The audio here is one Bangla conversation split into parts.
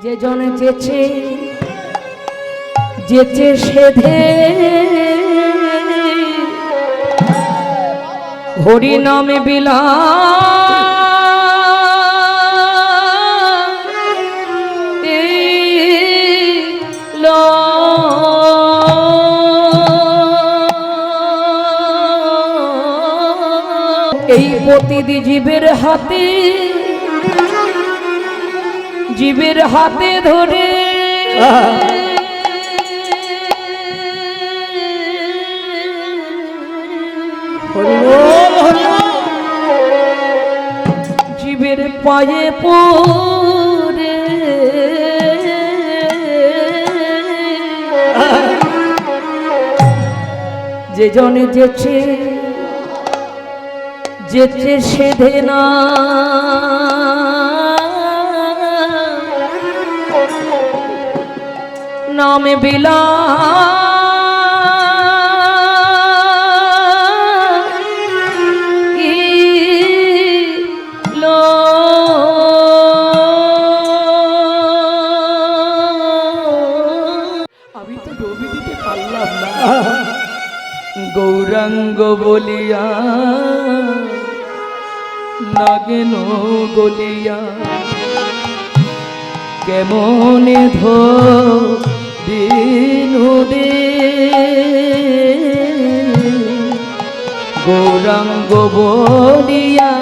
যে জনে যেচে যেচে সেধে হরি নামে বিলা এই প্রতিদি জীবের হাতে ধরে জীবের পায়ে পড়ে যে জনে যেচে যেচে সেধে না নামে বিলা আমি তো ডুবি দিতে পারলাম না গৌরাঙ্গ বলিয়া নাগেন গলিয়া কেমনে দিনু দে গৌরাঙ্গ বলিয়া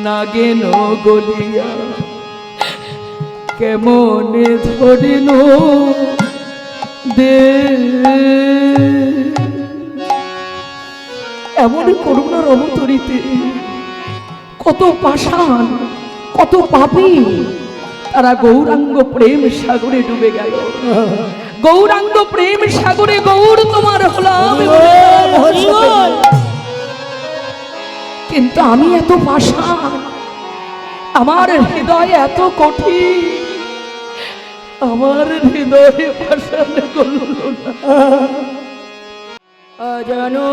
নাগেন গলিয়া কেমনে ধরিল দে এমন করুণার অবতরিতে কত পাষাণ কত পাপী তারা গৌরাঙ্গ প্রেম সাগরে ডুবে গেল। গৌরাঙ্গ প্রেম সাগরে গৌর তোমার হলাম, কিন্তু আমি এত পাষাণ, আমার হৃদয় এত কঠিন, আমার হৃদয়ে পাষাণ করল না। অজানো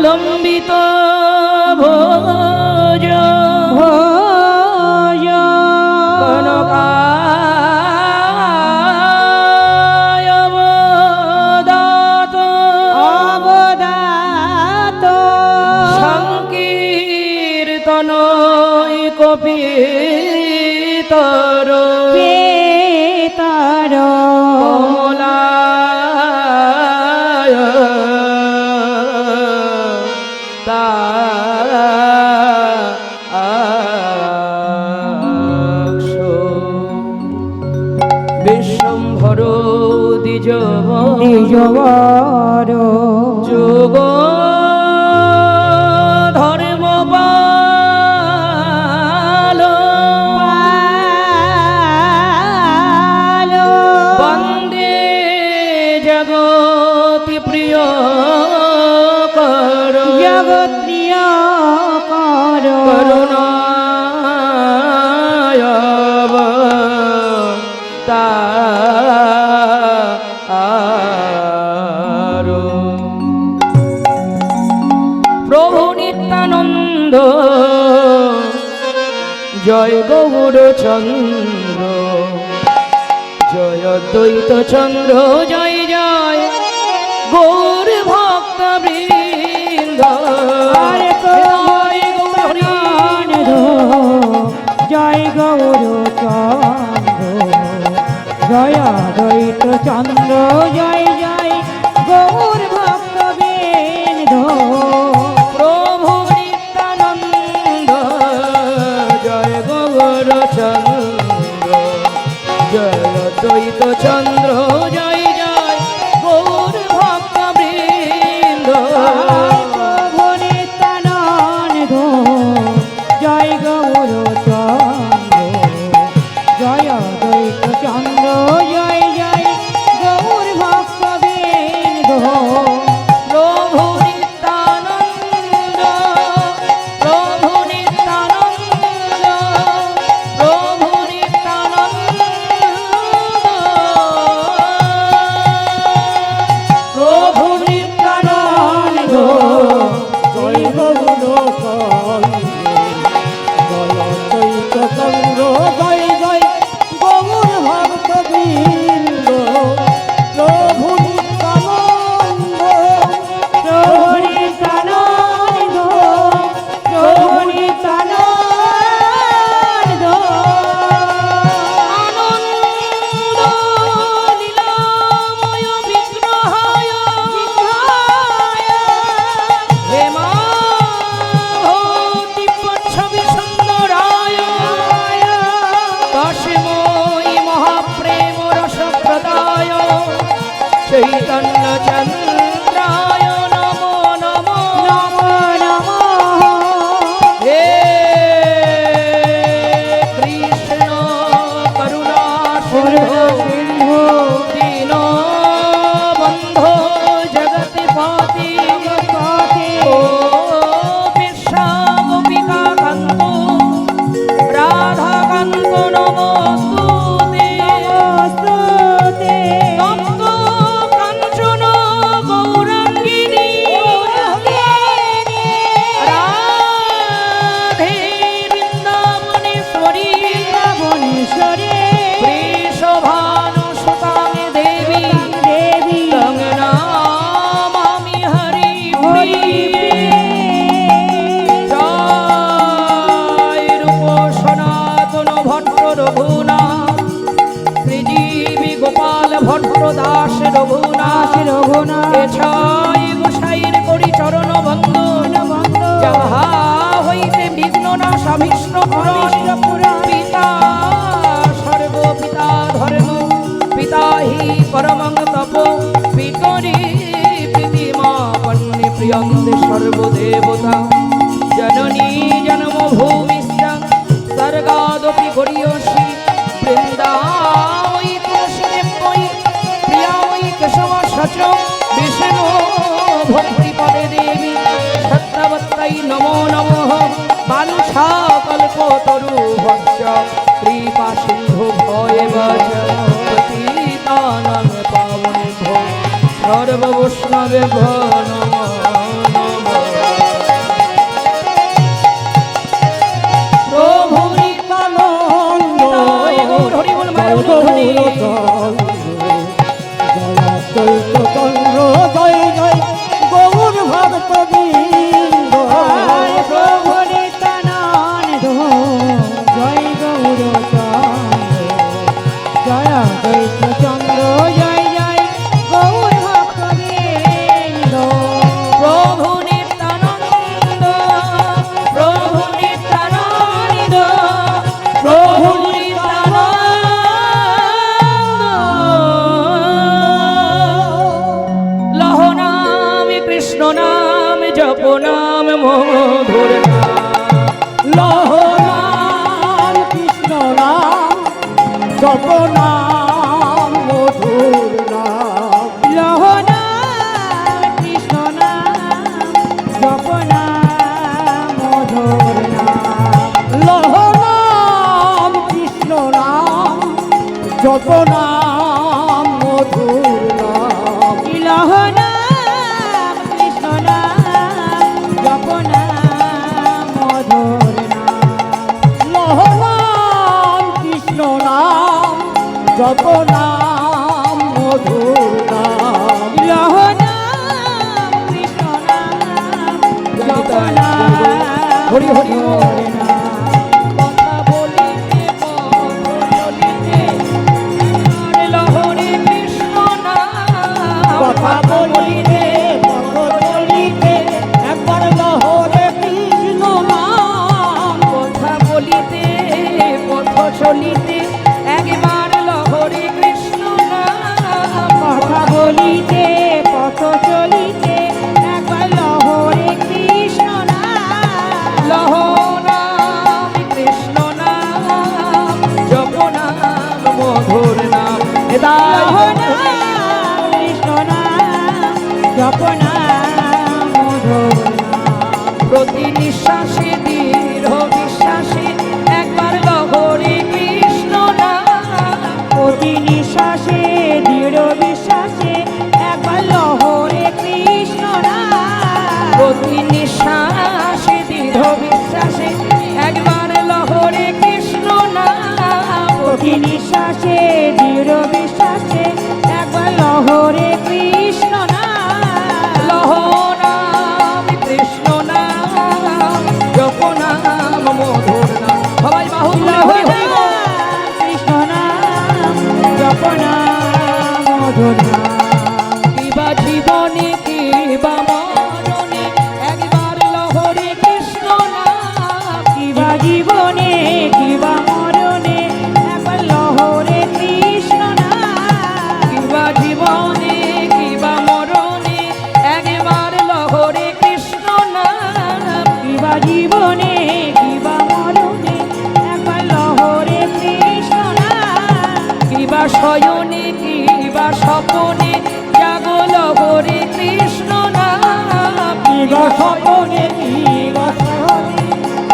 লম্বিত ভোজ সংকীর্তন কপিতর বিশ্বম্ভর দ্বিজবর যোগ ধর্ম বন্দে জগতি প্রিয় কর করুণা প্রভু নিত্যানন্দ জয় গৌর চন্দ্র জয় দ্বৈত চন্দ্র জয় জয় গৌর ভক্ত বৃন্দ জয় গৌর চন্দ্র জয় দ্বৈত চন্দ্র জয় জয় গৌর ভক্ত বৃন্দ প্রভু নিত্যানন্দ জয় গৌর চন্দ্র জয় দ্বৈত চন্দ্র জয় জয় গৌর ভক্ত বৃন্দ প্রভু নিত্যানন্দ জয় গৌর চন্দ্র জয় দ্বৈত চন্দ্র জয় জয় গৌর ভক্ত বৃন্দ প্রভু নিত্যানন্দ প্রভু নিত্যানন্দ প্রভু নিত্যানন্দ বাছাই গোসাইয়ের করি চরণ বন্দন যাহা হইতে বিঘ্ন না সবিষ্ণু পুরাণ পিতা সর্ব পিতা ধর্ম পিতা হি পরমং তপ পিতরি প্রীতিমা পন্নে প্রিয়ন্তে সর্বদেবতা জননী জন্মভূমিশ্চ স্বর্গাদপি গরীয়সী বৃন্দাবৈ তুলসী দেবৈ প্রিয়াময়ী কেশব সচ বিষ্ণু ভক্তি পদে দেবী সত্যবত্তৈ নমো নমঃ বাঞ্ছাকল্পতরুভ্যশ্চ কৃপা সিন্ধু ভয়েব চ পতিতানাং পাবনেভ্যো সর্ববৈষ্ণবেভ্যো নমো নমঃ। প্রভু নিত্যানন্দ নিতাই গৌর হরি বল মায়ের ধ্বনি। চন্দ্র জয় জয় গৌর ভক্ত বৃন্দ প্রভু নিত্যানন্দ জয় গৌর জয় দৈত্য চন্দ্র জয় জয় গৌর ভক্ত বৃন্দ প্রভু নিত্যানন্দ প্রভু নিত্যানন্দ প্রভু নিত্যানন্দ লহ নাম কৃষ্ণ নাম জপ নাম মধুর নাম লহ নাম কৃষ্ণ নাম জপ নাম মধুর নাম লহ নাম কৃষ্ণ নাম জপ নাম মধুর নাম লহ নাম কৃষ্ণ নাম জপ নাম মধুর নাম লহ নাম কৃষ্ণ নাম জপ নাম মধুর নাম লহ নাম কৃষ্ণ নাম জপ নাম মধুর নাম লহ নাম কৃষ্ণ নাম জপ নাম হরি হরি মধুর নাম কথা বলিতে বলিতে আর লহরে কৃষ্ণ নাম কথা বলিতে পথ চলিতে একবার লহরে কৃষ্ণ নাম কথা বলিতে পথ চলিতে একবার লহরে কৃষ্ণ নাম কথা বলিতে পথ চলিতে একবার লহরে কৃষ্ণ নাম লহ নাম কৃষ্ণ নাম জপ নাম মধুর নাম লহ এদাই নাম কৃষ্ণ নাম জপ নাম মধুর নাম প্রতি নিঃশ্বাসে দৃঢ় বিশ্বাসে একবার লহরে কৃষ্ণ নাম প্রতি নিঃশ্বাসে দৃঢ় বিশ্বাসে একবার লহরে কৃষ্ণ নাম প্রতি নিঃশ্বাসে দৃঢ় বিশ্বাসে একবার লহরে কৃষ্ণ নাম প্রতি নিঃশ্বাসে দৃঢ় বিশ্বাসে একবার লহরে কৃষ্ণ নাম লহ নাম কৃষ্ণ নাম জপ নাম মধুর নাম সবাই বাহু তুলে লহ হরি হরি বল। নাম কৃষ্ণ নাম জপ নাম মধুর নাম কিবা জীবনে কিবা মরণে একবার লহরে কৃষ্ণ নাম কিবা জীবনে কিবা মরণে একবার লহরে কৃষ্ণ নাম কিবা জীবনে কিবা মরণে একবার লহরে কৃষ্ণ নাম কিবা জীবনে কিবা মরণে একবার লহরে কৃষ্ণ নাম কিবা শয়নে কিবা স্বপনে জাগো লহরে কৃষ্ণ নাম কিবা স্বপনে কিবা স্বপনে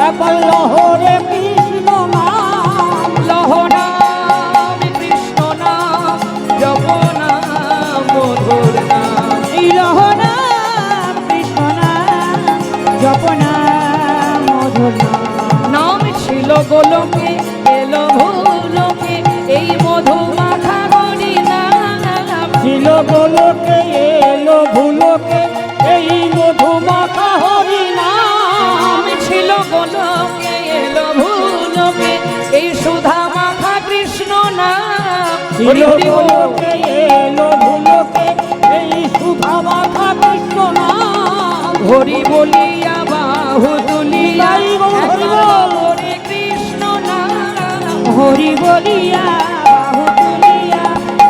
একবার লহরে কৃষ্ণ নাম লহ নাম কৃষ্ণ নাম জপ নাম মধুর নাম এই লহ নাম কৃষ্ণ নাম জপ নাম মধুর নাম নাম ছিল গোলকে এলো ভুলোকে এই মধু মাখা হরি নাম ছিল গোলকে এলো ভুলোকে এই মধু মাখা হরি নাম ছিল গোলকে এলো ভুলোকে এই সুধা মাখা কৃষ্ণ নাম ছিল হরি হরি বল। গোলকে এলো ভুলোকে এই সুধা কথা কৃষ্ণ নাম হরি বলিয়া বাহু তুলিয়া নিতাই গৌর হরি একবার বল। হরে কৃষ্ণ নাম হরি বলিয়া বাহু তুলিয়া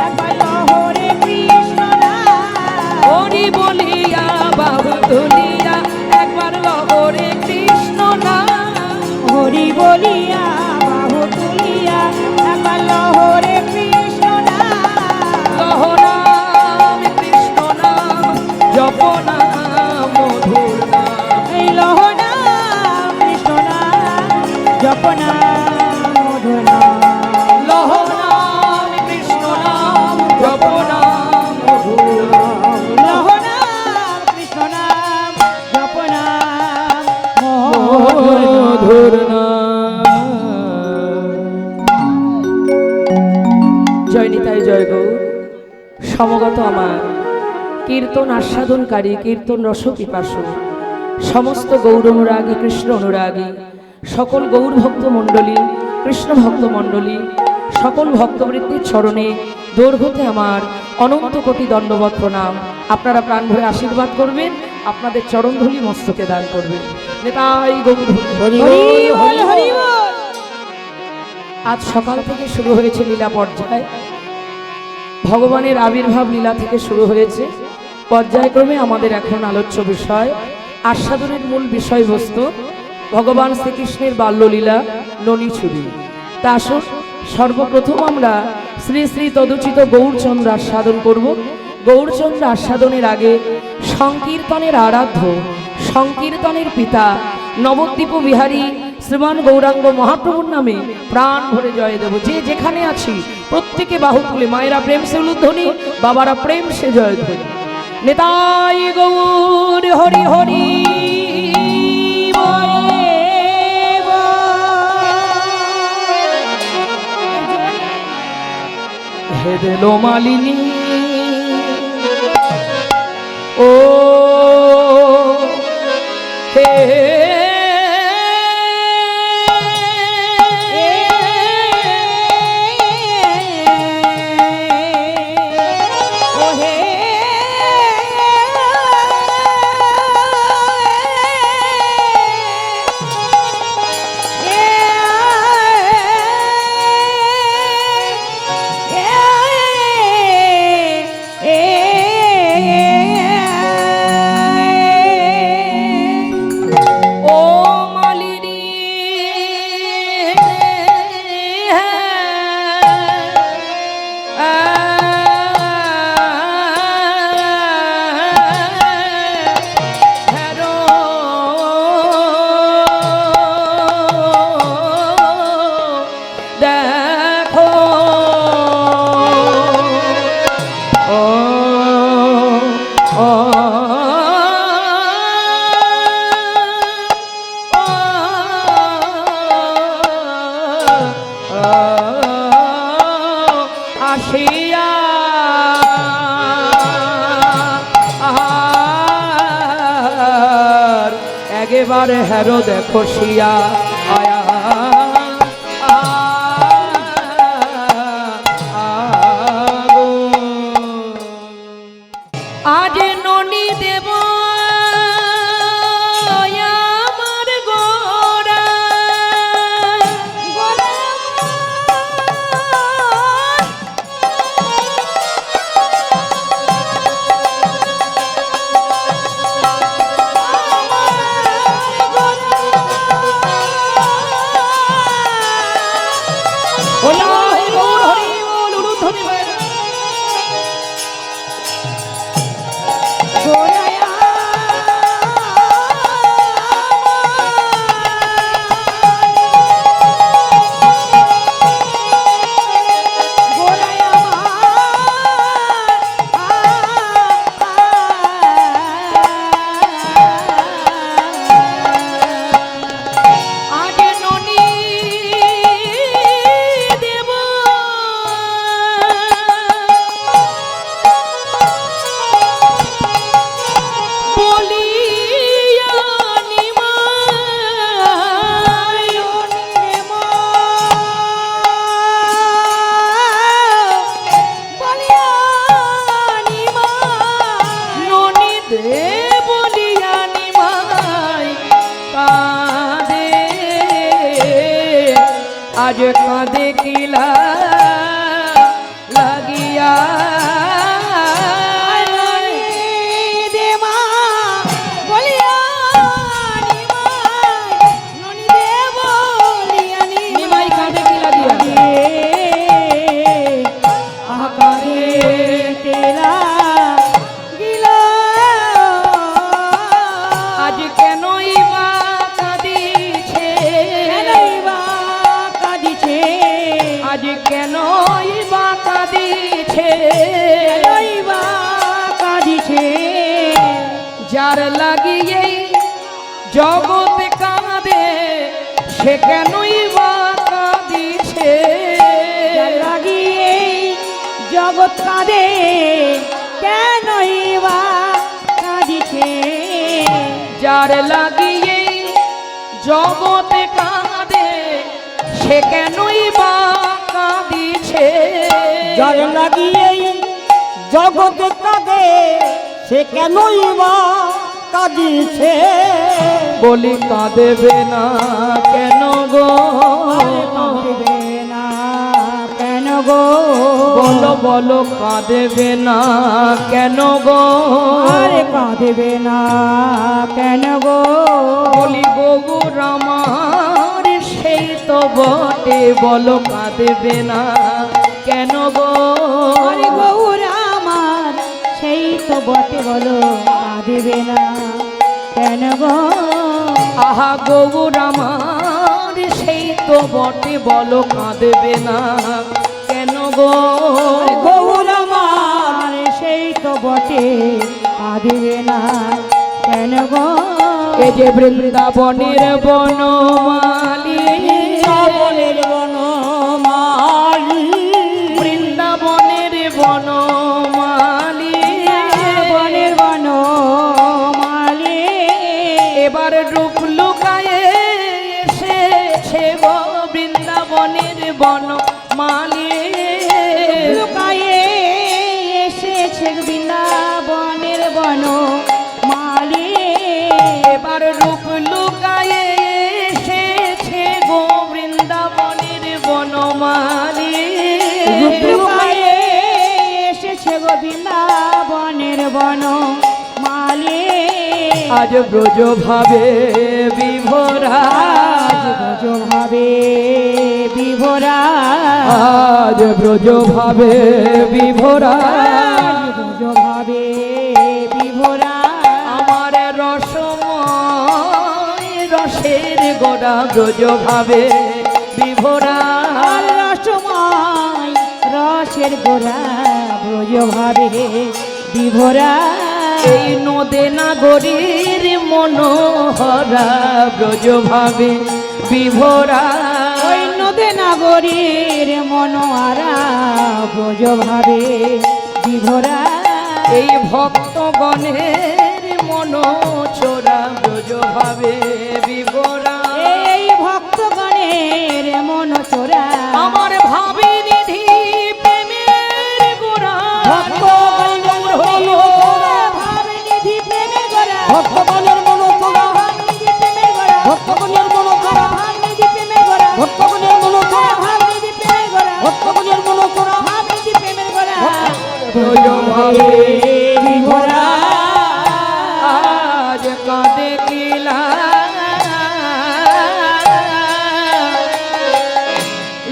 একবার হরে কৃষ্ণ নাম হরি বলিয়া বাহু তুলিয়া একবার হরে কৃষ্ণ নাম হরি বলিয়া বাহু তুলিয়া একবার হরে কৃষ্ণ নাম লহ নাম কৃষ্ণ নাম জপ নাম মধুর নাম এই লহ নাম কৃষ্ণ নাম জপ নাম মধুর নাম লহ নাম কৃষ্ণ নাম জপ নাম মধুর নাম লহ নাম কৃষ্ণ নাম জপ নাম মধুর নাম। মধুর নাম। জয় নিতাই জয় গৌর। সমগত আমার কীর্তন আস্বাদনকারী কীর্তন রস পিপাসু সমস্ত গৌর অনুরাগী কৃষ্ণ অনুরাগী সকল গৌর ভক্ত মণ্ডলী কৃষ্ণ ভক্ত মণ্ডলী সকল ভক্তবৃত্তির চরণে দৈর্ঘ্যতে আমার অনন্ত কোটি দণ্ডবত প্রণাম। আপনারা প্রাণ ভরে আশীর্বাদ করবেন, আপনাদের চরণধূলি মস্তকে দান করবেন। নেতাই গৌর হরি হরি বল, বল হরি বল। আজ সকাল থেকে শুরু হয়েছে লীলা পর্যায়। ভগবানের আবির্ভাব লীলা থেকে শুরু হয়েছে। পর্যায়ক্রমে আমাদের এখন আলোচ্য বিষয় আস্বাদনের মূল বিষয়বস্তু ভগবান শ্রীকৃষ্ণের বাল্যলীলা ননীছুরি। তা আসুন সর্বপ্রথম আমরা শ্রী শ্রী তদুচিত গৌরচন্দ্র আস্বাদন করব। গৌরচন্দ্র আস্বাদনের আগে সংকীর্তনের আরাধ্য সংকীর্তনের পিতা নবদ্বীপ বিহারী শ্রীমান গৌরাঙ্গ মহাপ্রভুর নামে প্রাণ ভরে জয় দেব। যে যেখানে আছি প্রত্যেকে বাহু তুলে মায়েরা প্রেম সে উলুধ্বনি, বাবারা প্রেম সে জয়ধ্বনি। নেতাই গৌর হরি হরি বল। হে দেলো মালিনী ও হে ও মালিনী হ্যারো দেখো ও ও আসিয়া আর একেবারে হেরো দেখো শিয়া আয়া আজ ননি দেব আমার গোরা আজ কাঁদে কিলা লাগিয়া নিমাই কাঁদে কি লাগিয়া আজ কেনই বা কাঁদিছে আজ কেনই বা কাঁদিছে যার লাগিয়ে জগৎ কাঁদে সে কেনই বা কাঁদিছে জগৎ কাঁদে কেনই বা কাঁদিছে যার লাগিয়ে জগৎ কাঁদে সে কেনই বা কাঁদিছে যার লাগিয়ে জগৎ কাঁদে সে কেনই বা কাঁদিছে বলি কাঁদেবে না কেন গো কাঁদবে না কেন গো বলো বলো কাঁদেবে না কেন গো আরে কাঁদবে না কেন গো বলি গৌর আমার সেই তো বটে বলো কাঁদেবে না কেন গো আরে গৌর আমার সেই তো বটে বলো কাঁদবে না কেন গো আহা গৌর আমার সেই তো বটে বলো কাঁদেবে না কেন গো গৌর আমার সেই তো বটে কাঁদবে না কেন গো এ যে বৃন্দাবনের বনমালী শ্রাবণের বনমালী বৃন্দাবনের বনমালী বনের বনমালী এবার রূপ লুকায়ে এসেছে গো বৃন্দাবনের বনমালী লুকায়ে এসেছে বৃন্দাবনের বনমালী এবার রূপ লুকায়ে এসেছে গো বৃন্দাবনের বনমালী লুকায়ে এসেছে গো বৃন্দাবনের বনমালী আজ ব্রজ ভাবে বিভোরা আজ ব্রজ ভাবে বিভোরা আজ ব্রজ ভাবে বিভোরা আজ ব্রজ ভাবে বিভোরা আমার রসময় রসের গোড়া ব্রজ ভাবে বিভোরা আর রসময় রসের গোড়া ব্রজ ভাবে বিভোরা এই নদে নাগরীর মনোহরা ব্রজ ভাবে বিভোরা ওই নদে নাগরীর মনোয়ারা ব্রজ ভাবে বিভোরা এই ভক্তগণের মনোচোরা ব্রজ ভাবে বিভোরা এই ভক্তগণের মনোচোরা আমার ভাবে নিধি প্রেমের গোড়া ভক্তগণের মনোচোরা ভাবনিধি প্রেমের গোড়া ভক্তগণের মনোচোরা ভাবনিধি প্রেমের গোড়া ভক্তগণের মনোচোরা ভাবনিধি প্রেমের গোড়া ভক্তগণের মনোচোরা ভাবনিধি প্রেমের গোড়া ভক্তগণের মনোচোরা ভাবনিধি প্রেমের গোড়া ব্রজ ভাবে বিভোরা আজ কাঁদে কিলা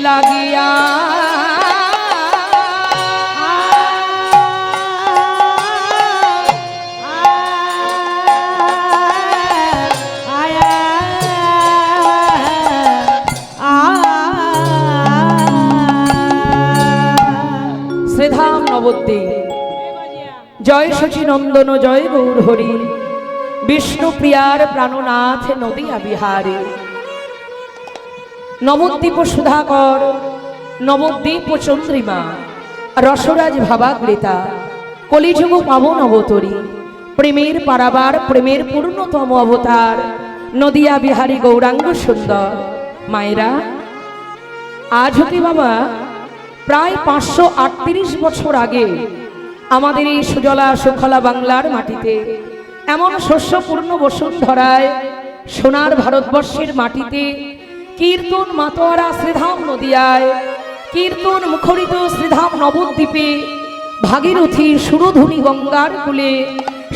লাগিয়া শ্রীধাম নবদ্বীপ জয় শচীনন্দন জয় গৌর হরি বিষ্ণু প্রিয়ার প্রাণনাথ নদিয়া বিহারী নবদ্বীপ সুধাকর নবদ্বীপ চন্দ্রিমা রসরাজ ভাবাগ্রিতা কলিযুগ পাবন অবতরী প্রেমের পারাবার প্রেমের পূর্ণতম অবতার নদিয়া বিহারী গৌরাঙ্গ সুন্দর মায়েরা আজ হতে বাবা প্রায় 538 বছর আগে আমাদের এই সুজলা সুখলা বাংলার মাটিতে এমন শস্যপূর্ণ বসুন্ধরায় সোনার ভারতবর্ষের মাটিতে কীর্তন মাতোয়ারা শ্রীধাম নদিয়ায়, কীর্তন মুখরিত শ্রীধাম নবদ্বীপে, ভাগীরথী সুরধুনী গঙ্গার কূলে,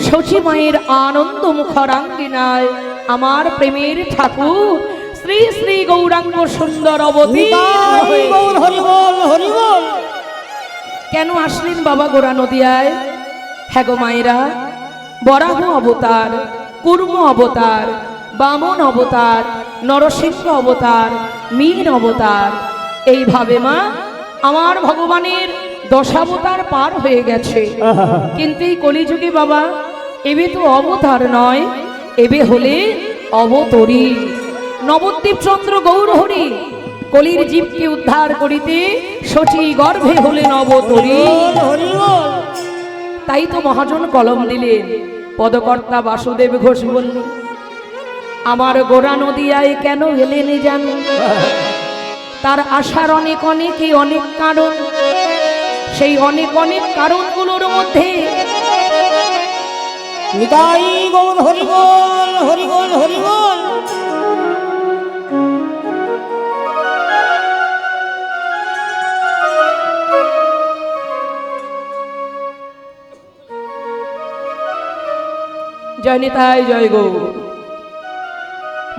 শচী মায়ের আনন্দ মুখরাঙ্গিনায় আমার প্রেমের ঠাকুর শ্রী শ্রী গৌরাঙ্গ সুন্দর অবতীর্ণ নিতাই হয়ে গৌর হরি বল হরি বল। কেন আসলেন বাবা গোরা নদিয়ায়? হ্যাঁ গো মায়েরা, বরাহ অবতার, কুর্ম অবতার, বামন অবতার, নরসিংহ অবতার, মীন অবতার, এইভাবে মা আমার ভগবানের দশাবতার পার হয়ে গেছে। কিন্তু এই কলিযুগে বাবা এবে তো অবতার নয়, এবে হলে অবতরী। নবদ্বীপ চন্দ্র গৌরহরি কলির জীবকে উদ্ধার করিতে শচী গর্ভে হলেন অবতরী। বল হরি বল। তাই তো মহাজন কলম দিলেন, পদকর্তা বাসুদেব ঘোষ বললেন, আমার গোরা নদিয়ায় কেন এলেন জানো? তার আশার অনেক অনেকই অনেক কারণ। সেই অনেক অনেক কারণগুলোর মধ্যে নিতাই গৌর হরি বল হরি বল হরি বল। জয় নিতাই জয় গৌর।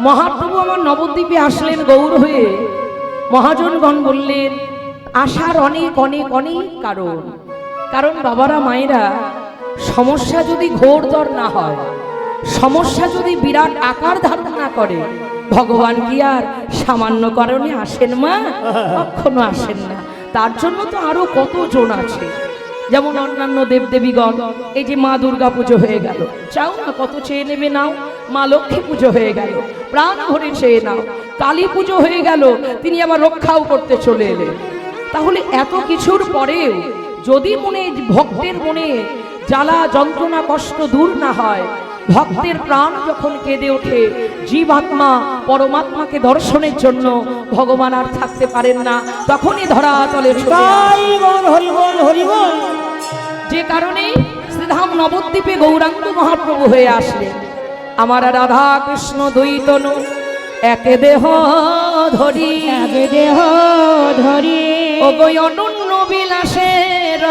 মহাপ্রভু আমার নবদ্বীপে আসলেন গৌর হয়ে। মহাজনগণ বললেন, আশার অনেক অনেক অনেক কারণ। কারণ বাবারা মায়েরা, সমস্যা যদি ঘোরতর না হয়, সমস্যা যদি বিরাট আকার ধারণ না করে, ভগবান কি আর সামান্য কারণে আসেন মা? কখনো আসেন না। তার জন্য তো আরো কতজন আছে, যেমন অন্যান্য দেবদেবীগণ। এই যে মা দুর্গা পুজো হয়ে গেল, চাও না কত চেয়ে নেবে নাও। মা লক্ষ্মী পুজো হয়ে গেল, প্রাণ ভরে চেয়ে নাও। কালী পুজো হয়ে গেল, তিনি আবার রক্ষাও করতে চলে এলেন। তাহলে এত কিছুর পরেও যদি মনে ভক্তের মনে জ্বালা যন্ত্রণা কষ্ট দূর না হয়, ভক্তের প্রাণ যখন কেঁদে ওঠে, জীবাত্মা পরমাত্মাকে দর্শনের জন্য ভগবান আর থাকতে পারেন না, তখনই ধরাতলে ছুটে আসেন। নিতাই গৌর হরি বল হরি বল। যে কারণে শ্রীধাম নবদ্বীপে গৌরাঙ্গ মহাপ্রভু হয়ে আসলেন। আমার রাধা কৃষ্ণ দুই তনু এক দেহ ধরি, এক দেহ ধরি ও গো অনন্য বিলাসের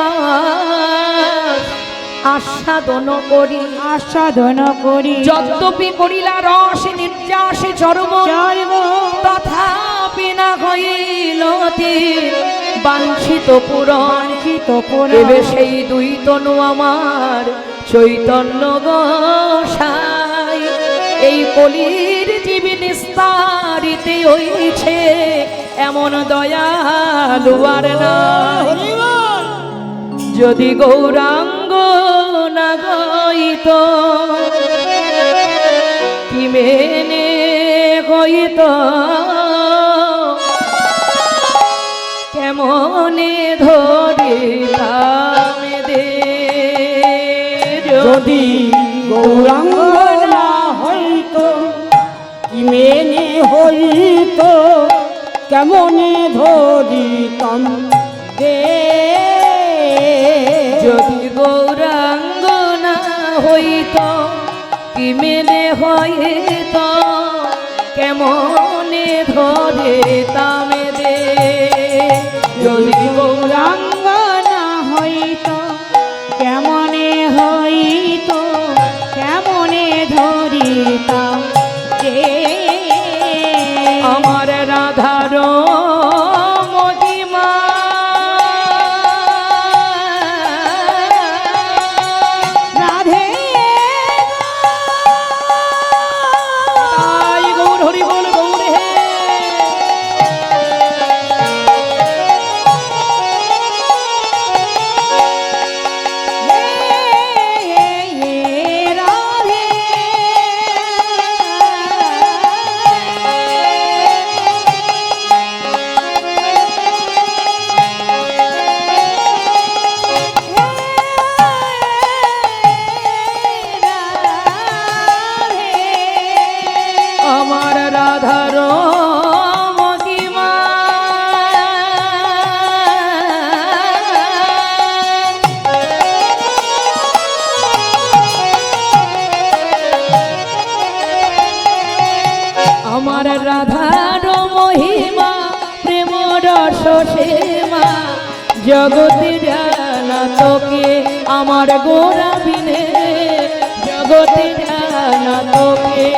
আস্বাদন করি। আস্বাদন করি যদ্যপি করিলা রস নির্যাসে চরম, চর্ব তথাপি না হইল তীর বাঞ্ছিত পূরণ। বাঞ্ছিত পুরন। এবে সেই দুই তনু আমার চৈতন্য গোসাই, এই কলির জীবী নিস্তারিতে হইছে এমন দয়ালু আর নাই। হরি বল। যদি গৌরাঙ্গ না গইত, কি মেনে গইত, কেমনে ধরিলাম দে। যদি গৌরাঙ্গ না হইতো, কি মেনে হইতো, কেমনে ধরিতাম দে। যদি গৌরাঙ্গ না হইত, কি মেলে হইত, কেমনে ধরে তামে দে। যদি গৌরাঙ্গ গৌরাঙ্গ না হইত, কেমনে হইত, কেমনে ধরিতাম যে। আমার রাধার মহিমা রাধে তাই গৌর হরি বল গৌর হে। জগতে জানা তোকে আমার গোরা বিনে, জগতে জানা তোকে।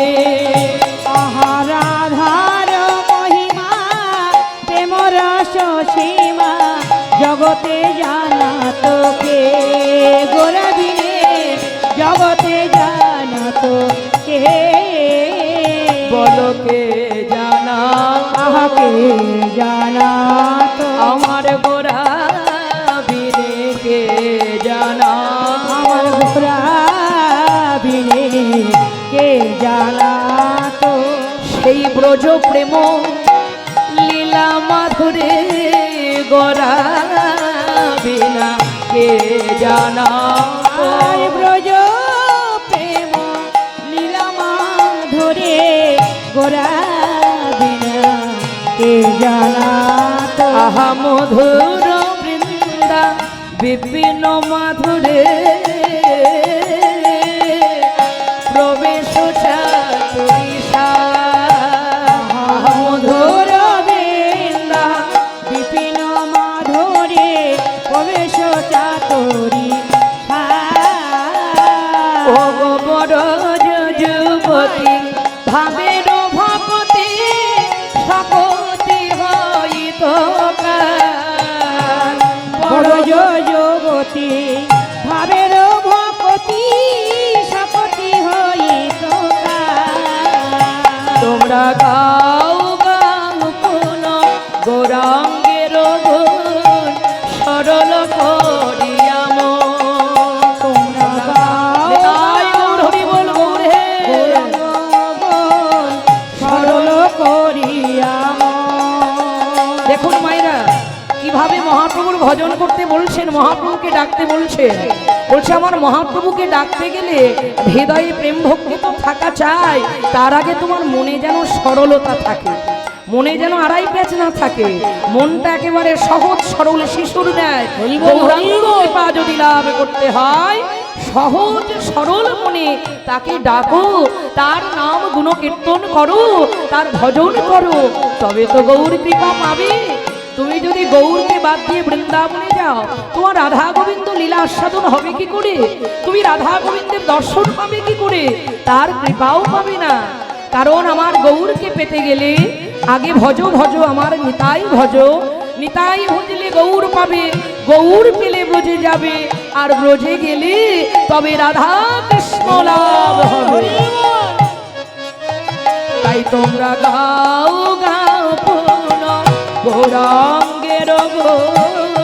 রাধার মহিমা প্রেম রস সীমা জগতে জানা তোকে গোরা বিনে, জগতে জানা তোকে। বলকে জানা আহাকে জানা তো আমার গোরা বিনে, কে জানা আমার গোরা বিনে কে জানা তো। সেই ব্রজ প্রেম লীলা মাধুরে গোরা বিনা কে জানা। আর ব্রজ প্রেম লীলা মাধুরে গোরা বিনা কে জানা তো। আহা মধুর বৃন্দা বিপিন মাধুরে প্রবেশ চাতুরিষা। মধুর বৃন্দা বিপিন মাধুরে প্রবেশ চাতুরি। ও গো বড় যুবতী ভাবের ভকতি সকতি হইত কার। বড় যুবতী ভাবের ভকতি সকতি হইত কার। তোমরা গাও গাও কোন গৌরাঙ্গের গুণ সরল করিয়া মন। তোমরা গাও নিতাই গৌর হরি বল গৌর হে। সরল করিয়া মন। দেখুন মায়েরা কিভাবে মহাপ্রভুর ভজন করতে বলছেন, মহাপ্রভুকে ডাকতে বলছেন। বলছে আমার মহাপ্রভুকে ডাকতে গেলে হৃদয়ে প্রেম ভক্তি তো থাকা চাই, তার আগে তোমার মনে যেন সরলতা থাকে, মনে যেন আড়াই প্যাচ না থাকে, মনটা একেবারে সহজ সরল শিশুর দেয়। কৃপা যদি লাভ করতে হয় সহজ সরল মনে তাকে ডাকো, তার নাম গুণ কীর্তন করো, তার ভজন করো, তবে তো গৌর কৃপা পাবে। তুমি যদি গৌরকে বাদ দিয়ে বৃন্দাবনে যাও তোমার রাধা গোবিন্দ লীলা আস্বাদন হবে কি করে? তুমি রাধা গোবিন্দের দর্শন পাবে কি করে? তার কৃপাও পাবে না। কারণ আমার গৌরকে পেতে গেলে আগে ভজ ভজ আমার নিতাই ভজ, নিতাই ভজলে গৌর পাবে, গৌর পেলে ব্রজে যাবে, আর ব্রজে গেলে তবে রাধা কৃষ্ণ লাভ হবে। তাই তোমরা গাও গাও পুন গৌরাঙ্গের গুণ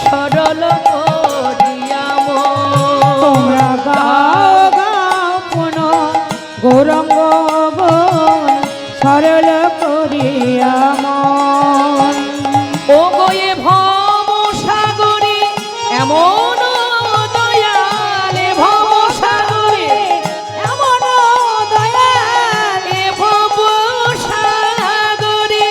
সরল করিয়া মন। তোমরা গাও গাও পুন গৌরঙ্গ বন সরল করিয়া মন। ও গয়ে ভব সাগরে এমন দয়াল, ভব সাগরে এমন দয়াল এ ভব সাগরে।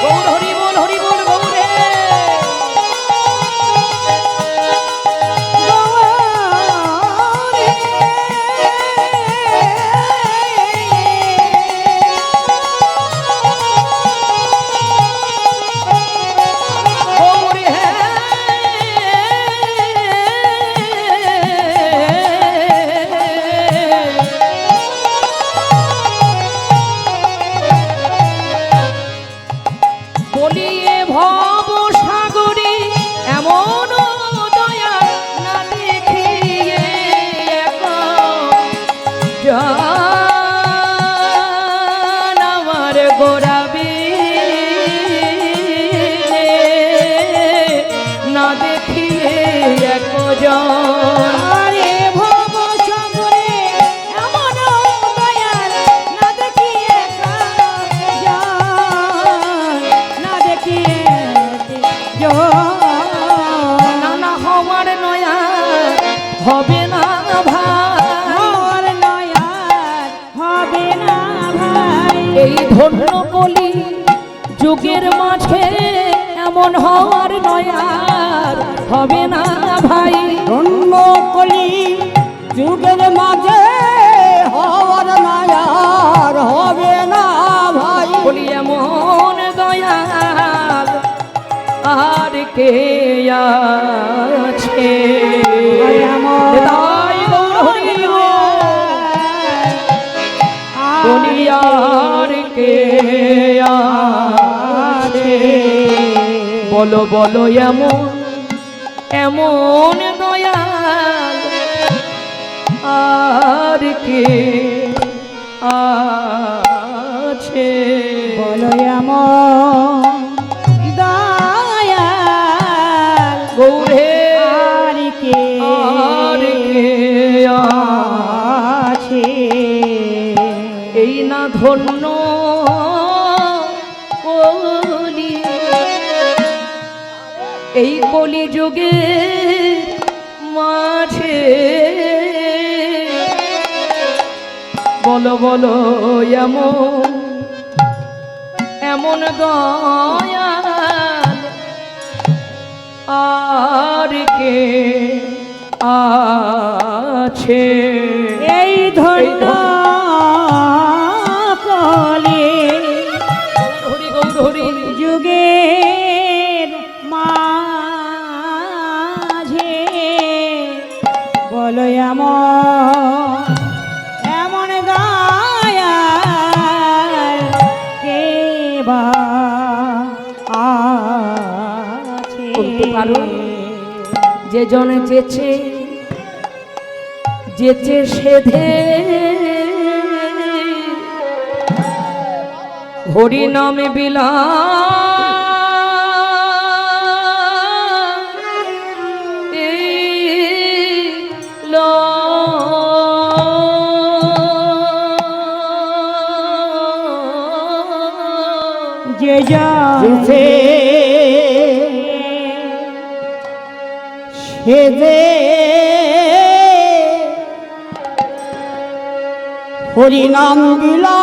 গৌর হরি বল গৌরে। গৌর হে বলিয়ে ভব সাগরে এমন দয়া না দেখিয়ে জান আমার গোরাবি না দেখিয়ে একজন। আরে ভব সাগরে এমন দয়াল না দেখিয়ে জান, না দেখিয়ে জান। নানা হওয়ার নয়া হবে না ভাই, মোর নয়ার হবে না ভাই। এই ধন্য কলি যুগের মাঝে এমন হওয়ার নয়ার হবে না ভাই। ধন্য কলি যুগের মাঝে আছে এমন তাই গৌর হরি দুনিয়ার কে আছে বলো বলো এমন এমন দয়াল আর কে আছে বলো এমন দয়াল গৌরে আর কে আর কে আছে এই না ধন্য কলি এই কলি যুগে মাঝে বলো বলো এমন এমন দয়াল আর কে আছে এই ধন্য কলে হরি গৌর হরি যুগের মাঝে বলো এমন এমন দয়াল কে বা আছে বলতে পারো? যে জনে যেছে যেছে সেধে হরি নামে বিলা যে যাচ্ছে সে যে হরিনাম গিলা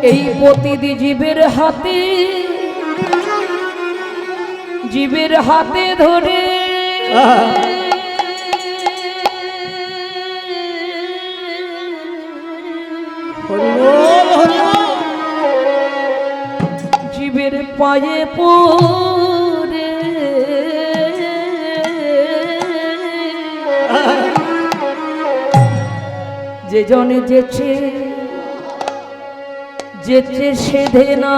এই প্রতিদি জীবের হাতে ধরে জীবের পায়ে পড়ে যে জনে যেছে যেছে সেধে না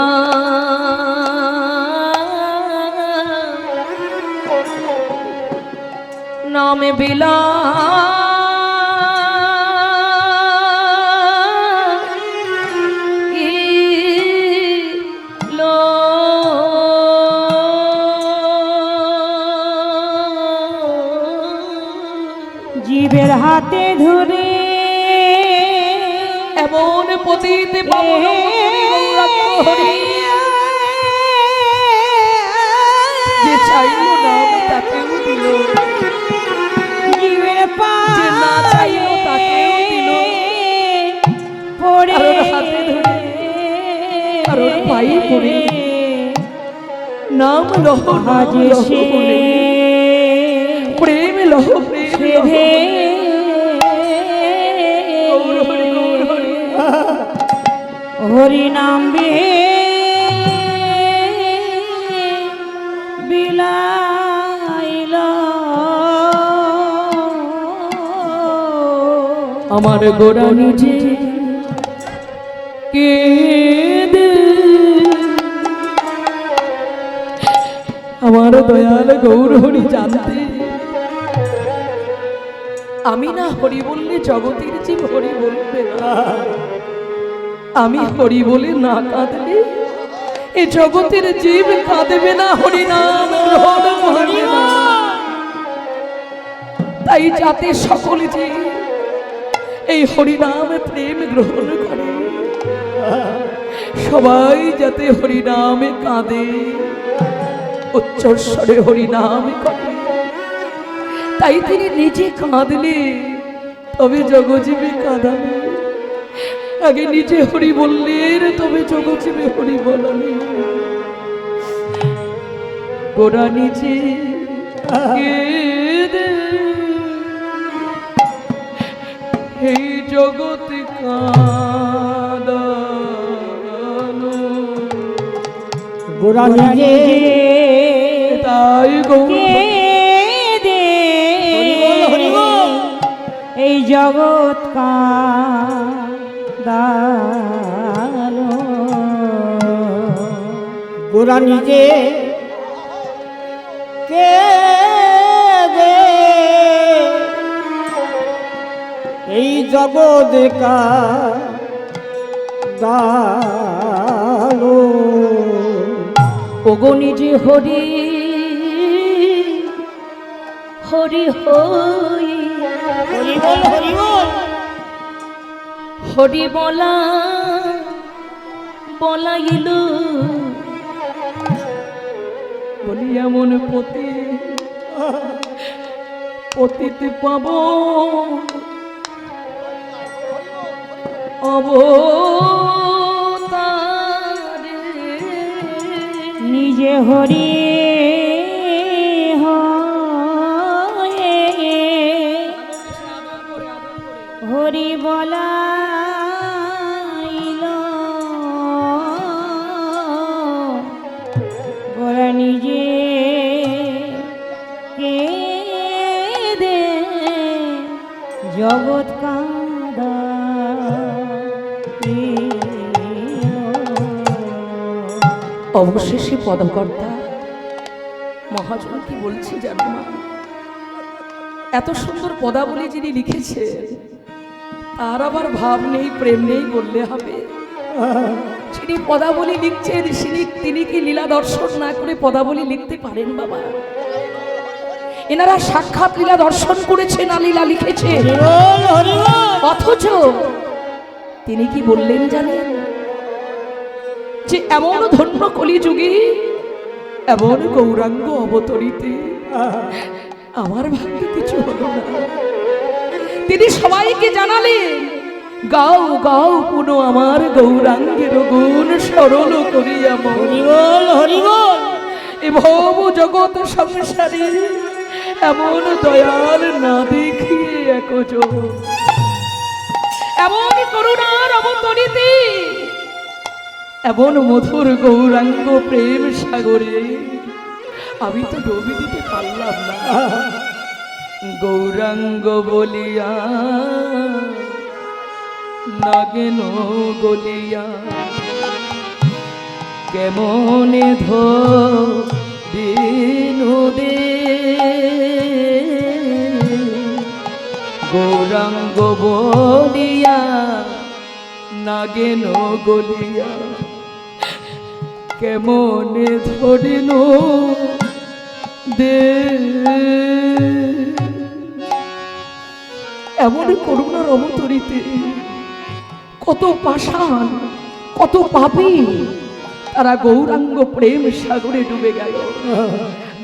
নামে বিলা জীবের হাতে ধরে এমন পতিতে পাবন হরি যে চাইল না তাকেও দিল জীবের যে না চাইল তাকেও দিল পড়ে কারোর হাতে ধরে কারোর পায়ে পড়ে নাম লহ নাম লহ বলে প্রেম লহ প্রেম লহ গৌর হরি গৌর হরি হরি নাম বিলাইল আমার গোরা নিজে কেঁদে আমার দয়াল গৌর হরি জানতে আমি না হরি বললে জগতের জীব হরি বলবে না আমি হরি বলে না কাঁদলে এ জগতের জীব কাঁদবে না হরি নাম গ্রহণ করবে না তাই যাতে সকল জীব এই হরিনাম প্রেম গ্রহণ করে সবাই যাতে হরিনামে কাঁদে উচ্চস্বরে হরিনাম করে তাই তিনি নিজে কাঁদলে তবে জগজীবে কাঁদাবে আগে নিজে হরি বললেন তবে জগজীবে হরি বলালে গোরা নিচে কেঁদে এই জগৎ কাঁদালো। গোরা নিজে তাই কেঁদে এই জগৎ কাঁদালো। গোরা নিজে কে দে এই জগৎ কাঁদালো। ওগো নিজে হরি হরি হই হরি বল হরি বল হরি বলা বলাইল বলি এমন পতিতে পাব অবতারে নিজে হরি হয়ে হরি বলাইল গোরা নিজে কেঁদে জগৎ অবশেষে পদকর্তা মহাজন কি বলছি জানো মা, এত সুন্দর পদাবলী যিনি লিখেছে তার আবার ভাব নেই প্রেম নেই বললে হবে? যিনি পদাবলী লিখছেন তিনি কি লীলা দর্শন না করে পদাবলী লিখতে পারেন বাবা? এনারা সাক্ষাৎ লীলা দর্শন করেছেন না লীলা লিখেছে? অথচ তিনি কি বললেন জানেন? যে এমন ধন্য কলিযুগে এমন গৌরাঙ্গ অবতরিতে আমার ভাগ্যে কিছু হলো না। তিনি সবাইকে জানালেন, গাও গাও পুনো আমার গৌরাঙ্গের গুণ সরল করিয়া হরি বল হরি বল। এ ভব জগৎ সংসারে এমন দয়াল না দেখিয়ে একজন এমন করুণার অবতরিতে এমন মধুর গৌরাঙ্গ প্রেম সাগরে আমি তো ডুবে দিতে পারলাম না। গৌরাঙ্গ বলিয়া নাগেন গলিয়া কেমনে ধরিনু দে গৌরাঙ্গ বলিয়া নাগেন গলিয়া কেমনে ধরিনু দে। এমন করুণার অবতরিতে কত পাষাণ কত পাপী তারা গৌরাঙ্গ প্রেম সাগরে ডুবে গেল।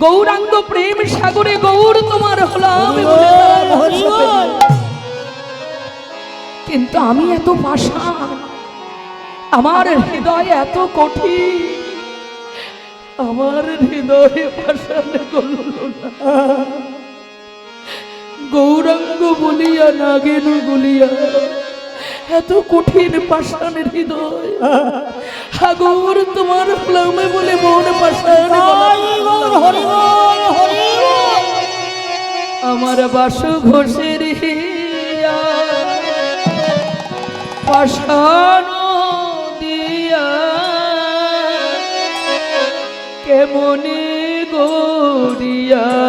গৌরাঙ্গ প্রেম সাগরে গৌর তোমার হলাম বলে তারা রহস্য পেল। কিন্তু আমি এত পাষাণ, আমার হৃদয় এত কঠিন, আমার হৃদয়ে পাষাণ গল না। গৌরাঙ্গ বলিয়া নাগেন গলিয়া এত কঠিন পাষাণ হৃদয় হাগর তোমার ফ্লামে বলে মন পাষাণ হরি বল হরি বল। আমার বাসু ঘোষের হিয়া পাষাণ দিয়া কেমনে গড়িয়াছে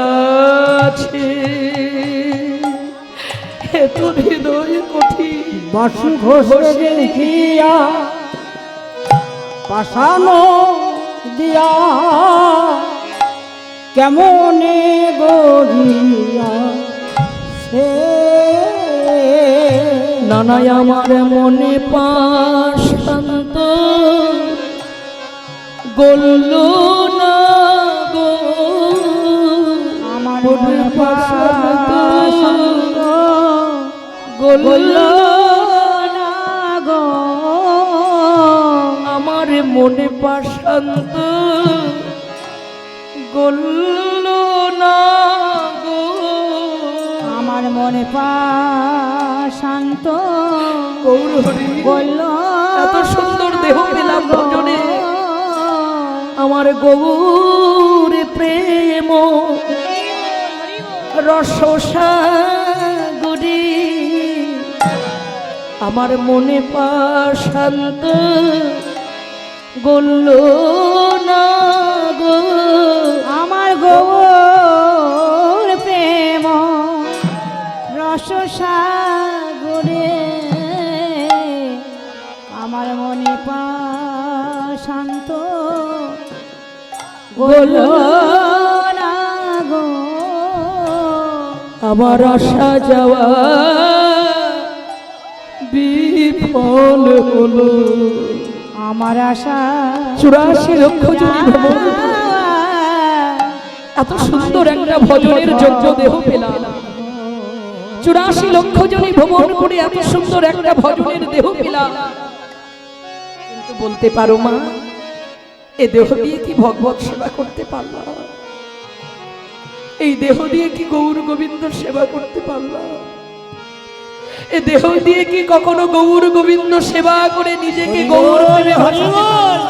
এত হৃদয় কঠিন বাসু ঘোষে দেখিয়া পাশানো দিয়া কেমনে গড়িয়া সে নানাই আমার মনে পাশান্ত গল্ল না গো আমার মনে পাশান্ত গল্ল না গো আমার মনে পাশান্ত গল্ল না গো, আমার মনে শান্ত গৌর হরি বলল এত সুন্দর দেহ পেলাম ভজনে, আমার গৌর প্রেম রসসাগরে আমার মনে শান্ত গল্ল না গো, আমার গৌর প্রেম রসসাগরে আমার মনে শান্ত বলল না গো, আমার আশা যাওয়া বিফল হলো, আমার আশা 84 লক্ষ জুড়ি ভ্রমণ, এত সুন্দর একটা ভজনের যোগ্য দেহ পেলাম। 84 লক্ষ জনই ভ্রমণ করে এত সুন্দর একটা ভজনের দেহ পেলাম। কিন্তু বলতে পারো মা, এ দেহ দিয়ে কি ভগবত সেবা করতে পারলাম? এই দেহ দিয়ে কি গৌর গোবিন্দ সেবা করতে পারলাম? এ দেহ দিয়ে কি কখনো গৌর গোবিন্দ সেবা করে নিজেকে গৌর বলে ভাসাতে পারলাম?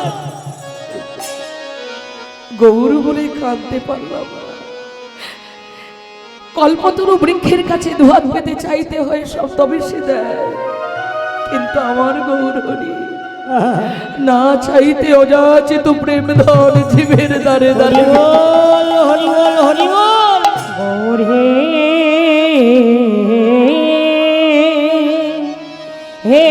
গৌর বলে কাঁদতে পারলাম না। কল্পতরু বৃক্ষের কাছে দুহাত পেতে চাইতে হয় সব, তবে সে দেয়। কিন্তু আমার গৌর হরি না চাইতে অযাচিত প্রেম ধন জীবের দ্বারে দ্বারে। হরি বল হরি বল। গৌর হে হে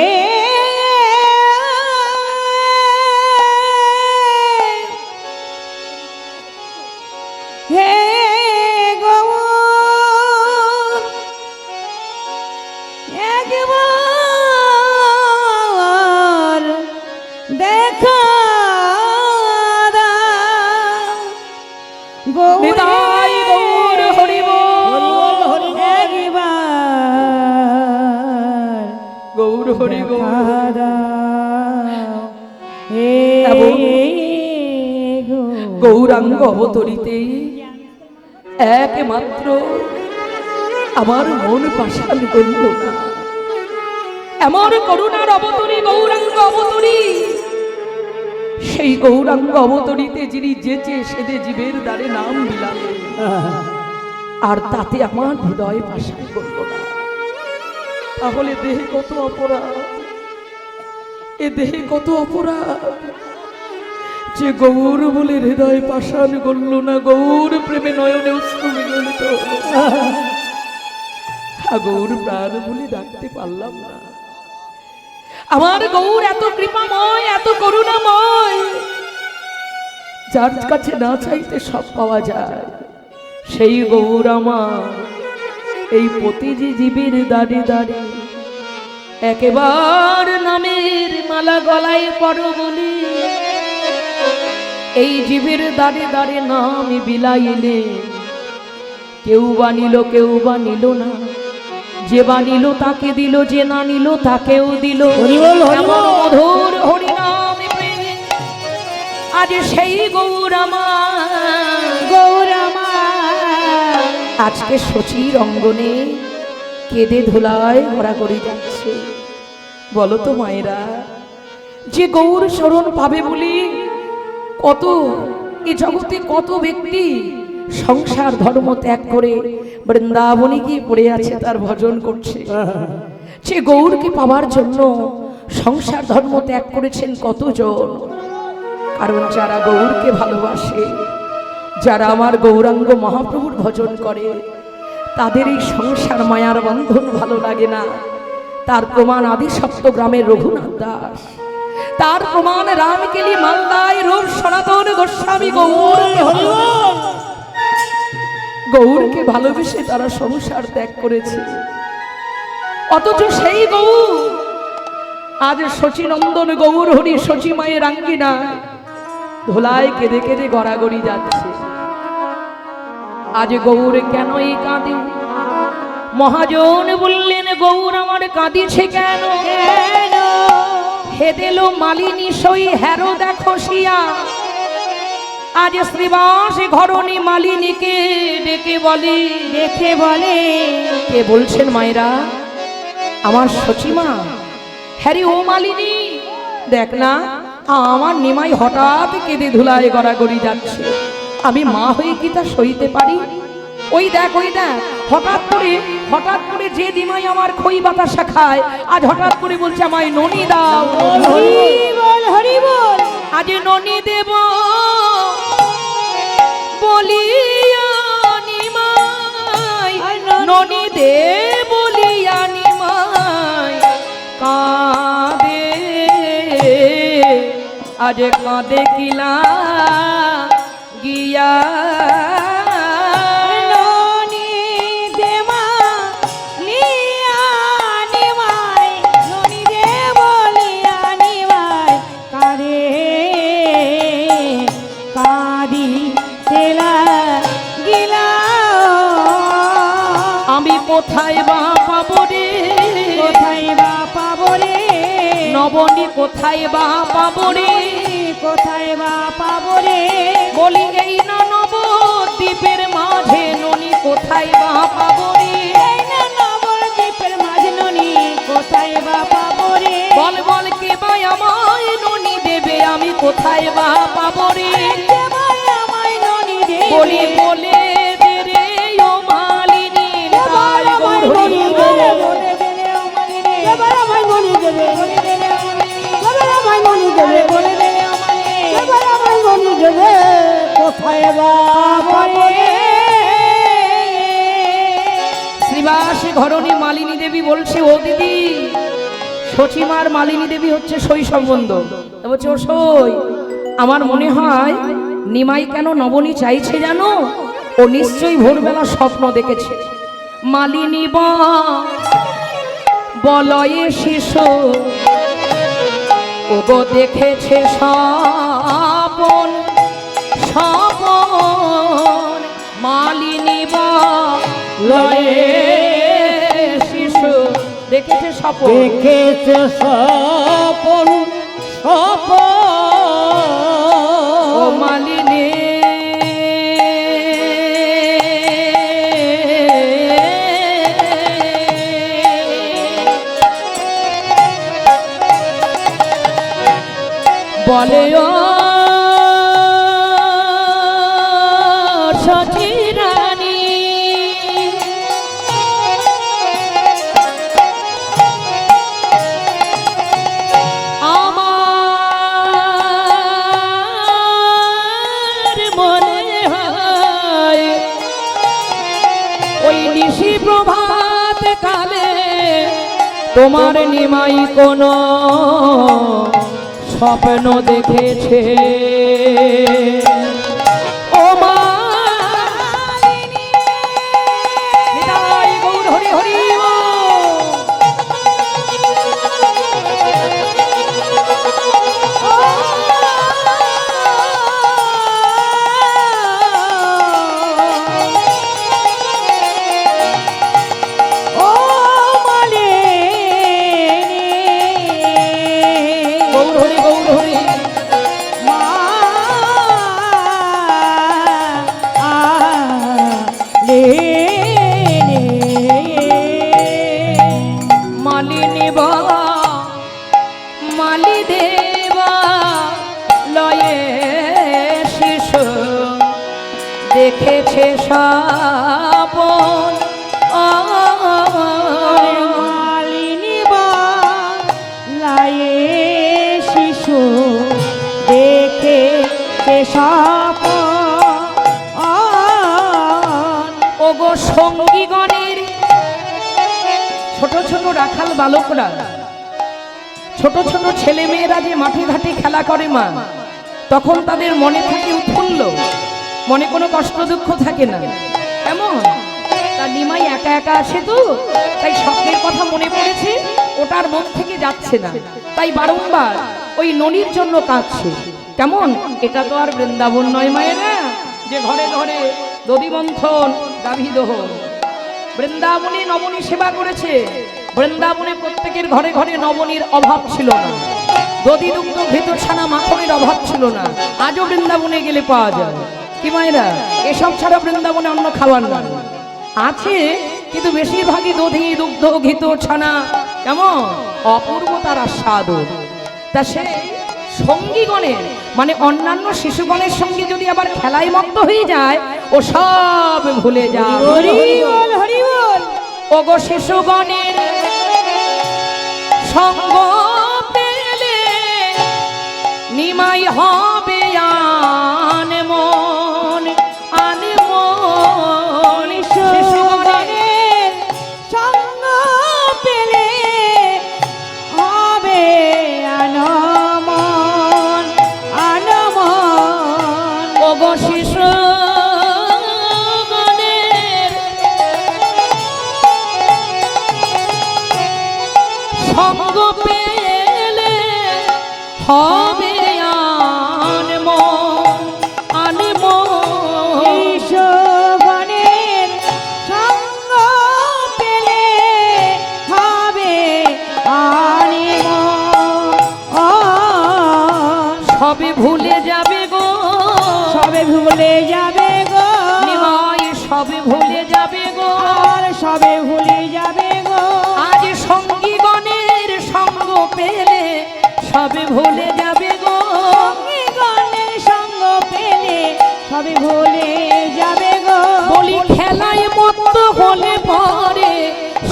হে গৌর একবার দেখা দাও গৌর নিতাই গৌর হরি বল। একবার গৌর হরি গৌর। দেখা দাও হে এবং গৌর। গৌরাঙ্গ অবতরিতে একমাত্র আমার মন পাশান করল না। এমন করুণার অবতরী গৌরাঙ্গ অবতরী, সেই গৌরাঙ্গ অবতরিতে যিনি যেচে সেদে জীবের দ্বারে নাম বিলালেন, আর তাতে আমার হৃদয় পাশান করল না। তাহলে দেহে কত অপরাধ, এ দেহে কত অপরাধ যে গৌর বলে হৃদয় পাষাণ করল না, গৌর প্রেমে নয়নে অশ্রু বিগলিত হলো। গৌর প্রাণ বলে ডাকতে পারলাম না। আমার গৌর এত কৃপাময়, এত করুণাময়, যার কাছে না চাইতে সব পাওয়া যায়, সেই গৌর আমার এই প্রতিটি জীবের দাঁড়ে দাঁড়ে একেবার নামের মালা গলায় পড় বলি, এই জীবের দাঁড়ে দাঁড়ে নাম বিলাইলে কেউ বানিল কেউ বানিল না, যে বানিল তাকে দিল, যে না নিল তাকেও দিল। হরি বল, হরি বল। এমন মধুর হরিনাম প্রেমে আজ সেই গৌর আমার, গৌর আমার আজকে শচীর অঙ্গনে কেঁদে ধুলায় ঘোরাঘুরি যাচ্ছে। বলো তো মায়েরা, যে গৌর শরণ পাবে বলি কত এই জগতে কত ব্যক্তি সংসার ধর্ম ত্যাগ করে বৃন্দাবনে গিয়ে পড়ে আছে, তার ভজন করছে। সে গৌরকে পাওয়ার জন্য সংসার ধর্ম ত্যাগ করেছেন কতজন। কারণ যারা গৌরকে ভালোবাসে, যারা আমার গৌরাঙ্গ মহাপ্রভুর ভজন করে, তাদের এই সংসার মায়ার বন্ধন ভালো লাগে না। তার প্রমাণ আদি সপ্তগ্রামের রঘুনাথ দাস, তার প্রমাণ রামকেলি মালদায় রূপ সনাতন গোস্বামী গৌর। গৌরকে ভালোবেসে তারা সংসার ত্যাগ করেছে, অথচ সেই গৌর আজ শচীনন্দন গৌর হরি শচী মায়ের আঙ্গিনা ধোলায় কেঁদে কেঁদে গড়াগড়ি যাচ্ছে। আজ গৌর কেন এই কাঁদে? মহাজন বললেন, গৌর আমার কাঁদিছে কেন? হে দিল মালিনী সই হেরো দেখো শিয়া, আজ শ্রীবাস ঘরণী মালিনীকে ডেকে বলে, দেখে বলে কে বলছেন মায়েরা? আমার সচিমা। হ্যারি ও মালিনী, দেখ না আমার নিমাই হঠাৎ কেঁদে ধুলায় গড়াগড়ি যাচ্ছে, আমি মা হয়ে কি তা সইতে পারি? ওই দেখ হঠাৎ করে যে নিমাই আমার খই বাতাসা খায়, আজ হঠাৎ করে বলছে আমায় ননি দাও। হরি বল হরি বল। আজ ননি দেব বলিয়া নিমাই, ননি দে বলিয়া নিমাই কাঁদে, আজ কাঁদে কিলা গিয়া। ননি দেমা লিয়া নিমাই, ননি দে বলিয়া নিমাই কারে কাদি তেলা গিলা। আমি কোথায় বা পাবো রে, কোথায় বা পাবো রে, নবনী কোথায় বা পাবো রে, কোথায় বা পাবো রে, বলি এই না নবদ্বীপের মাঝে ননি কোথায় বা পাবো রে। এই না নবদ্বীপের মাঝে ননি কোথায় বা পাবো রে। বল বল কে বা আমায় ননি দেবে, আমি কোথায় বা পাবো রে। কে ভাই আমায় ননি দেবে, বলি বলে দে রে ও মালিনী, তাই গৌর হরি বল। বলে দে রে ও মালিনী, এবার আমায় ননি দেবে, বলে দে রে ও মালিনী, এবার আমায় ননি দেবে, বলে দে রে ও মালিনী, এবার আমায় ননি দেবে, কোথায় বা পাবো রে। শ্রীবাস ঘরণী মালিনী দেবী বলছে, ও দিদি, সচিমার মালিনী দেবী হচ্ছে সই সম্বন্ধ। তা বলছে, ও সই, আমার মনে হয় নিমাই কেন নবনী চাইছে জানো? ও নিশ্চয়ই ভোরবেলা স্বপ্ন দেখেছে। মালিনী বলয়ে শিশু ও গো দেখেছে স্বপন, স্বপন মালিনী বলয়ে শিশু দেখেছে স্বপন। দেখেছে স্বপন স্বপন ও মালিনী বলে, ও সচি রানী, আমার মনে হয় ওই নিশি প্রভাত কালে তোমার নিমাই কোনো স্বপ্ন দেখেছে। ও মালিনী, নিতাই গৌর হরি হরি ও মালিনী, গৌর হরি গৌর হরি। মা লে লে মালিনী বাবা মালি দেবা লয়ে শিশু দেখেছে স্বপন। মালিনী বালায়ে শিশু দেখে স্বপন। ওগো সঙ্গীগণের ছোট ছোট রাখাল বালকরা, ছোট ছোট ছেলে মেয়েরা যে মাঠে ঘাটে খেলা করে মা, তখন তাদের মনে থাকে উৎফুল্ল, মনে কোনো কষ্ট দুঃখ থাকে না। এমন তার নিমাই একা একা আছে তো, তাই স্বপ্নের কথা মনে পড়েছে, ওটার মন থেকে যাচ্ছে না, তাই বারংবার ওই ননির জন্য কাঁদছে। কেমন, এটা তো আর বৃন্দাবন নয় মায়েরা, যে ঘরে ঘরে দধি মন্থন গাভী দহন। বৃন্দাবনে নবনী সেবা করেছে, বৃন্দাবনে প্রত্যেকের ঘরে ঘরে নবনীর অভাব ছিল না। দধি দুগ্ধ ঘৃত ছানা মাখনের অভাব ছিল না, আজও বৃন্দাবনে গেলে পাওয়া যায়। কি মায়েরা, এসব ছাড়া বৃন্দাবনে অন্য খাবার না আছে, কিন্তু বেশিরভাগই দধি দুগ্ধ ঘৃত ছানা, কেমন অপূর্ব তার আস্বাদ। তা সে সঙ্গীগণের মানে অন্যান্য শিশুগণের সঙ্গে যদি আবার খেলায় মত্ত হয়ে যায়, ও সব ভুলে যায়। হরি বল হরি বল। ওগো শিশুগণের সঙ্গ পেলে নিমাই হবে আনমন আনমন। শিশুগণের সঙ্গ পেলে হবে আনমন আনমন। ওগো শিশুগণের সঙ্গ পেলে হবে আনমন আনমন। শিশুগণের সঙ্গ পেলে হবে আনমন। সবে ভুলে যাবে গো, সবে ভুলে যাবে গো, নিমাই সবে ভুলে যাবে গো। আর সবে ভুলে যাবে গো। আজ সঙ্গীগণের সঙ্গ পেলে সবে ভুলে যাবে গো। সঙ্গীগণের সঙ্গ পেলে সবে ভুলে যাবে গো। বলি খেলায় মত্ত হলে পরে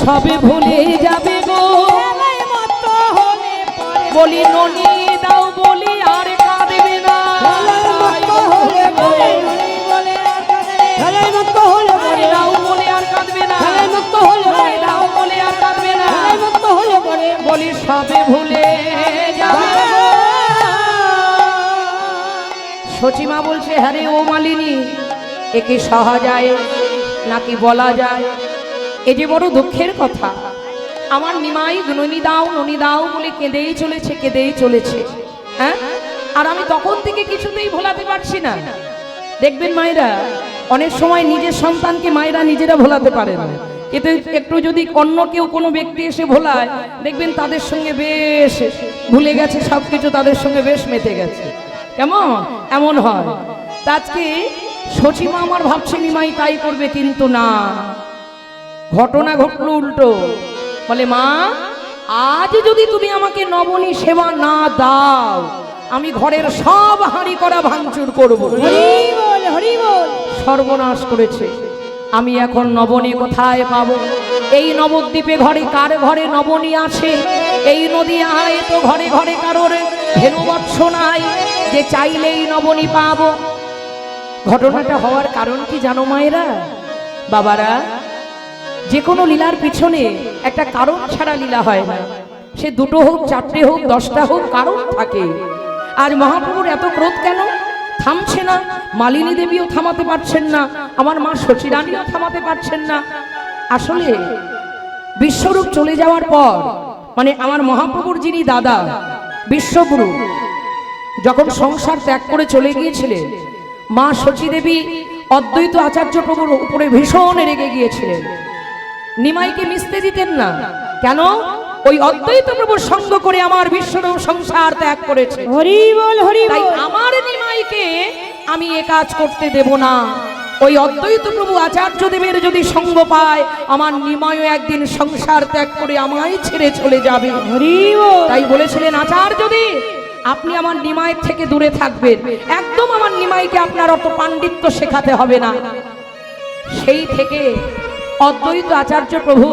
সবে ভুলে যাবে গো। খেলায় মত্ত হলে পরে বলি ননি দাও বলি আর কাঁদবে না। খেলায় মত্ত হলে পরে ননি বলে আর কাঁদবে না। খেলায় মত্ত হলে পরে দাও বলে আর কাঁদবে না। খেলায় মত্ত হলে পরে দাও বলে আর কাঁদবে না। খেলায় মত্ত হলে পরে বলি সবে ভুলে যাবে গো। সচিমা বলছে, হ্যাঁ রে ও মালিনী, একে সহা যায় নাকি বলা যায়? এ যে বড় দুঃখের কথা। আমার নিমাই ননি দাও বলে কেঁদেই চলেছে কেঁদেই চলেছে, হ্যাঁ। আর আমি তখন থেকে কিছুতেই ভোলাতে পারছি না। দেখবেন মায়েরা, অনেক সময় নিজের সন্তানকে মায়েরা নিজেরা ভোলাতে পারে না, কিন্তু একটু যদি অন্য কেউ কোনো ব্যক্তি এসে ভোলায়, দেখবেন তাদের সঙ্গে বেশ ভুলে গেছে সবকিছু, তাদের সঙ্গে বেশ মেতে গেছে। কেমন এমন হয়? তা আজকে সচিমা আমার ভাবছে নিমাই তাই করবে, কিন্তু না, ঘটনা ঘটলো উল্টো। বলে, মা আজ যদি তুমি আমাকে নবনী সেবা না দাও, আমি ঘরের সব হাঁড়ি করা ভাঙচুর করব। হরি বল হরি বল। সর্বনাশ করেছে। আমি এখন নবনী কোথায় পাবো? এই নবদ্বীপে ঘরে কার ঘরে নবনী আছে? এই নদী আয় তো ঘরে ঘরে কারোর ধেনুবৎস নাই যে চাইলেই নবনী পাবো। ঘটনাটা হওয়ার কারণ কি জানো মায়েরা, বাবারা? যে কোনো লীলার পিছনে একটা কারণ ছাড়া লীলা হয় না। সে দুটো হোক, চারটে হোক, 10টা হোক, কারণ থাকে। আজ মহাপ্রভুর এত ক্রোধ কেন? থামছে না। মালিনী দেবীও থামাতে পারছেন না, আমার মা সচিরানীও থামাতে পারছেন না। আসলে বিশ্বরূপ চলে যাওয়ার পর, মানে আমার মহাপ্রভুর যিনি দাদা বিশ্বগুরু যখন সংসার ত্যাগ করে চলে গিয়েছিলেন, মা সচিদেবী অদ্বৈত আচার্য প্রভুর উপরে ভীষণ রেগে গিয়েছিলেন। নিমাইকে মিশতে দিতেন না। কেন? ওই অদ্বৈত প্রভুর সঙ্গ করে আমার বিশ্বরূপ সংসার ত্যাগ করেছে। হরি বল হরি তাই বল। আমার নিমাইকে আমি এ কাজ করতে দেব না। ওই অদ্বৈত প্রভু আচার্য দেবের যদি সঙ্গ পায়, আমার নিমাইও একদিন সংসার ত্যাগ করে আমায় ছেড়ে চলে যাবে। হরি বল। তাই বলেছিলেন, আচার্য দেব আপনি আমার নিমাইয়ের থেকে দূরে থাকবেন, একদম আমার নিমাইকে আপনার অত পাণ্ডিত্য শেখাতে হবে না। সেই থেকে অদ্বৈত আচার্য প্রভু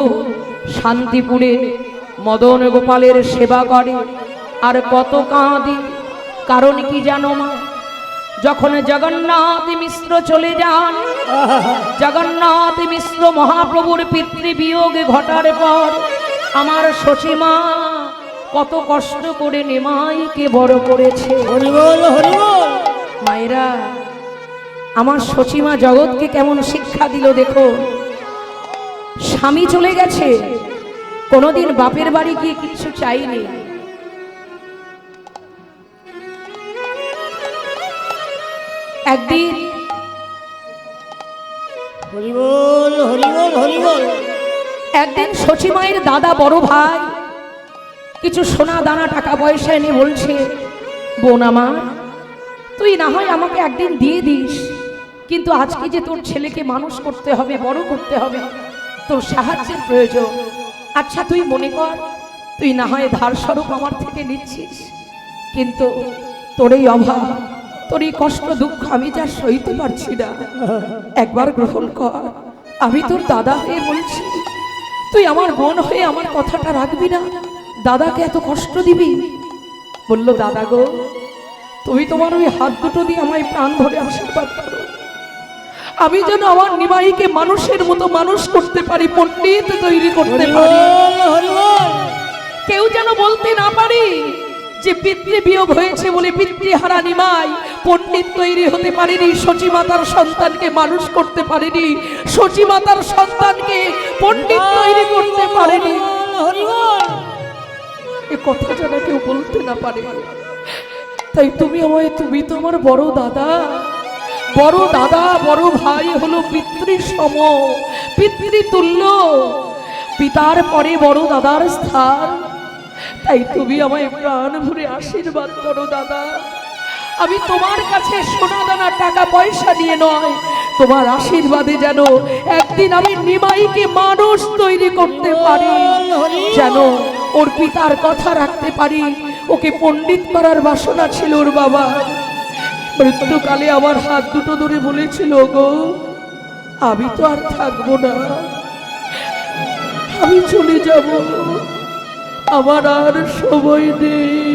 শান্তিপুরে মদন গোপালের সেবা করে। আর কত কাঁদি, কারণ কি জানো মা? যখন জগন্নাথ মিশ্র চলে যান, জগন্নাথ মিশ্র মহাপ্রভুর পিতৃবিয়োগ ঘটার পর আমার সচিমা কত কষ্ট করে নিমাইকে বড় করেছে। হরি বল হরি বল। মায়েরা, আমার সচিমা জগৎকে কেমন শিক্ষা দিল দেখো। স্বামী চলে গেছে, কোনোদিন বাপের বাড়ি গিয়ে কিছু চাইনি। একদিন হরি বল হরি বল হরি বল। একদিন সচিমায়ের দাদা বড় ভাই কিছু সোনা দানা টাকা পয়সা এনে বলছে, বোন আমার তুই না হয় আমাকে একদিন দিয়ে দিস, কিন্তু আজকে যে তোর ছেলেকে মানুষ করতে হবে, বড় করতে হবে, তোর সাহায্যের প্রয়োজন। আচ্ছা তুই মনে কর, তুই না হয় ধার স্বরূপ আমার থেকে নিচ্ছিস, কিন্তু তোর এই অভাব, তোর এই কষ্ট দুঃখ আমি যা সইতে পারছি না, একবার গ্রহণ কর। আমি তোর দাদা হয়ে বলছি, তুই আমার বোন হয়ে আমার কথাটা রাখবি না? দাদাকে এত কষ্ট দিবি? বলল, দাদা গো, তুমি তোমার ওই হাত দুটো দিয়ে আমায় প্রাণ ভরে আশীর্বাদ করো, আমি যেন আমার নিমাইকে মানুষের মতো মানুষ করতে পারি, পণ্ডিত তৈরি করতে পারি। কেউ যেন বলতে না পারি যে পিতৃ বিয়োগ হয়েছে বলে পিতৃহারা নিমাই পণ্ডিত তৈরি হতে পারেনি, সচী মাতার সন্তানকে মানুষ করতে পারেনি, সচী মাতার সন্তানকে পণ্ডিত তৈরি করতে পারেনি। এ কথা যেন কেউ বলতে না পারে। তাই তুমি আমায়, তুমি তো আমার বড় দাদা, বড় দাদা বড় ভাই হলো পিতৃসম, পিতৃতুল্য, পিতার পরে বড় দাদার স্থান। তাই তুমি আমায় প্রাণ ভরে আশীর্বাদ করো দাদা। আমি তোমার কাছে সোনা দানা টাকা পয়সা নিয়ে নয়, তোমার আশীর্বাদে যেন একদিন আমি নিমাইকে মানুষ তৈরি করতে পারি, যেন ওর পিতার কথা রাখতে পারি। ওকে পণ্ডিত করার বাসনা ছিল ওর বাবা। মৃত্যুকালে আমার হাত দুটো ধরে বলেছিল, গো আমি তো আর থাকবো না, আমি চলে যাব, আমার আর সময় নেই।